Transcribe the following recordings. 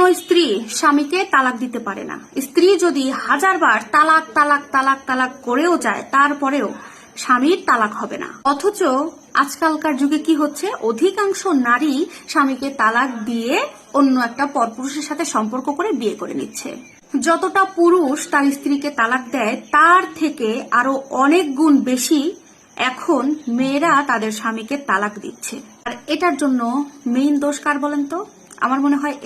কোন স্ত্রী স্বামীকে তালাক দিতে পারে না। স্ত্রী যদি হাজারবার তালাক তালাক তালাক তালাক করেও যায় তারপরেও স্বামীর তালাক হবে না। অথচ আজকালকার যুগে কি হচ্ছে, অধিকাংশ নারী স্বামীকে তালাক দিয়ে অন্য একটা পরপুরুষের সাথে সম্পর্ক করে বিয়ে করে নিচ্ছে। যতটা পুরুষ তার স্ত্রীকে তালাক দেয় তার থেকে আরো অনেক গুণ বেশি এখন মেয়েরা তাদের স্বামীকে তালাক দিচ্ছে। আর এটার জন্য মেইন দোষ কার বলেন তো? আমার মনে হয়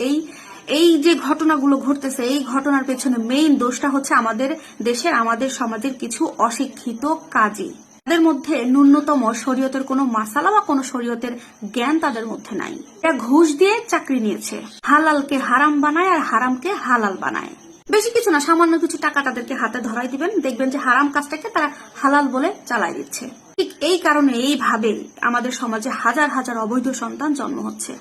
এই যে ঘটনাগুলো ঘটতেছে এই ঘটনার পেছনে মেইন দোষটা হচ্ছে আমাদের দেশের, আমাদের সমাজের কিছু অশিক্ষিত কাজী। তাদের মধ্যে ন্যূনতম শরীয়তের কোনো মাসালা বা কোনো শরীয়তের জ্ঞান তাদের মধ্যে নাই। এরা ঘুষ দিয়ে চাকরি নিয়েছে, হালালকে হারাম বানায় আর হারামকে হালাল বানায়। বেশি কিছু না, সামান্য কিছু টাকা তাদেরকে হাতে ধরাই দিবেন, দেখবেন যে হারাম কাজটাকে তারা হালাল বলে চালাই দিচ্ছে। ঠিক এই কারণে এইভাবে আমাদের সমাজে হাজার হাজার অবৈধ সন্তান জন্ম হচ্ছে।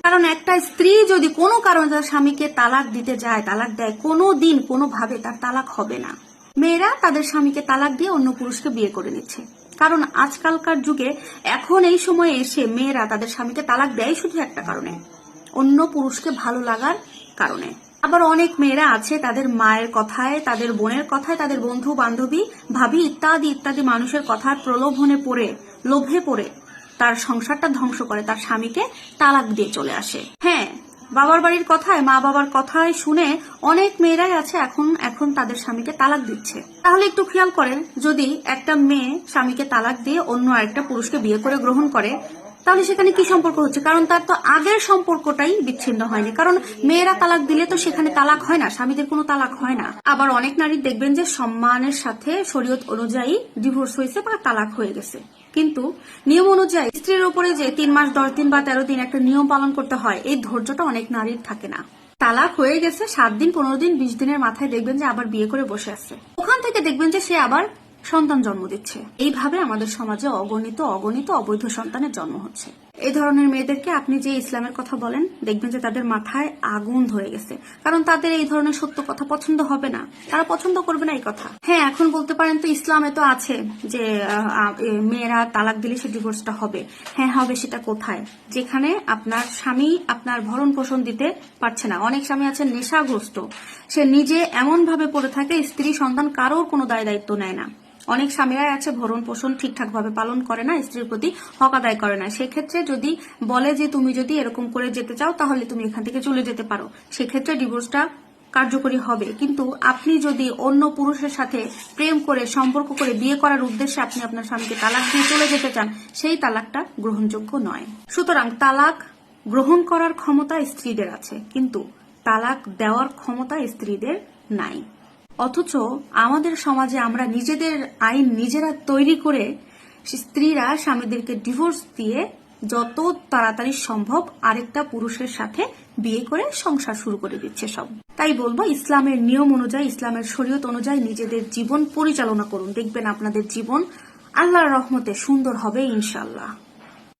কারণ একটা স্ত্রী যদি কোনো কারণে তার স্বামীকে তালাক দিতে যায়, তালাক দেয়, কোনো দিন কোনোভাবে তার তালাক হবে না। মেয়েরা তাদের স্বামীকে তালাক দিয়ে অন্য পুরুষকে বিয়ে করে নিচ্ছে। কারণ আজকালকার যুগে এখন এই সময়ে এসে মেয়েরা তাদের স্বামীকে তালাক দেয় শুধু একটা কারণে, অন্য পুরুষকে ভালো লাগার কারণে। আবার অনেক মেয়েরা আছে তাদের মায়ের কথায়, তাদের বোনের কথায়, তাদের বন্ধু বান্ধবী ভাবি ইত্যাদি ইত্যাদি মানুষের কথার প্রলোভনে পড়ে, লোভে পড়ে তার সংসারটা ধ্বংস করে, তার স্বামীকে তালাক দিয়ে চলে আসে। হ্যাঁ, বাবার বাড়ির কথায়, মা বাবার কথায় শুনে অনেক মেয়েরাই আছে এখন তাদের স্বামীকে তালাক দিচ্ছে। তাহলে একটু খেয়াল করেন, যদি একটা মেয়ে স্বামীকে তালাক দিয়ে অন্য আরেকটা পুরুষকে বিয়ে করে গ্রহণ করে তাহলে সেখানে কি সম্পর্ক হচ্ছে? কারণ তার তো আগের সম্পর্কটাই বিচ্ছিন্ন হয়নি। কারণ মেয়েরা তালাক দিলে তো সেখানে তালাক হয় না, স্বামীদের কোনো তালাক হয় না। আবার অনেক নারী দেখবেন যে সম্মানের সাথে শরীয়ত অনুযায়ী ডিভোর্স হয়েছে বা তালাক হয়ে গেছে, কিন্তু নিয়ম অনুযায়ী স্ত্রীর উপরে যে 3 মাস 10 দিন বা 13 দিন একটা নিয়ম পালন করতে হয়, এই ধৈর্যটা অনেক নারীর থাকে না। তালাক হয়ে গেছে 7 দিন 15 দিন 20 দিনের মাথায় দেখবেন যে আবার বিয়ে করে বসে আছে, ওখান থেকে দেখবেন যে সে আবার সন্তান জন্ম দিচ্ছে। এইভাবে আমাদের সমাজে অগণিত অগণিত অবৈধ সন্তানের জন্ম হচ্ছে। এই ধরনের মেয়েদেরকে আপনি যে ইসলামের কথা বলেন, দেখবেন যে তাদের মাথায় আগুন ধরে গেছে। কারণ তাদের এই ধরনের সত্য কথা পছন্দ হবে না, তারা পছন্দ করবে না এই কথা। হ্যাঁ, এখন বলতে পারেন তো ইসলামে তো আছে যে মেয়েরা তালাক দিলে সে ডিভোর্সটা হবে। হ্যাঁ হবে, সেটা কোথায়? যেখানে আপনার স্বামী আপনার ভরণ পোষণ দিতে পারছে না। অনেক স্বামী আছে নেশাগ্রস্ত, সে নিজে এমন ভাবে পড়ে থাকে, স্ত্রী সন্তান কারোর কোনো দায় দায়িত্ব নেয় না। অনেক স্বামীরাই আছে ভরণ পোষণ ঠিকঠাক ভাবে পালন করে না, স্ত্রীর প্রতি হক আদায় করে না। সেক্ষেত্রে যদি বলে যে তুমি যদি এরকম করে যেতে চাও তাহলে তুমি এখান থেকে চলে যেতে পারো, সেক্ষেত্রে ডিভোর্সটা কার্যকরী হবে। কিন্তু আপনি যদি অন্য পুরুষের সাথে প্রেম করে সম্পর্ক করে বিয়ে করার উদ্দেশ্যে আপনি আপনার স্বামীকে তালাক দিয়ে চলে যেতে চান, সেই তালাকটা গ্রহণযোগ্য নয়। সুতরাং তালাক গ্রহণ করার ক্ষমতা স্ত্রীদের আছে, কিন্তু তালাক দেওয়ার ক্ষমতা স্ত্রীদের নাই। অথচ আমাদের সমাজে আমরা নিজেদের আইন নিজেরা তৈরি করে স্ত্রীরা স্বামীদেরকে ডিভোর্স দিয়ে যত তাড়াতাড়ি সম্ভব আরেকটা পুরুষের সাথে বিয়ে করে সংসার শুরু করে দিচ্ছে সব। তাই বলবো, ইসলামের নিয়ম অনুযায়ী, ইসলামের শরীয়ত অনুযায়ী নিজেদের জীবন পরিচালনা করুন, দেখবেন আপনাদের জীবন আল্লাহর রহমতে সুন্দর হবে ইনশাআল্লাহ।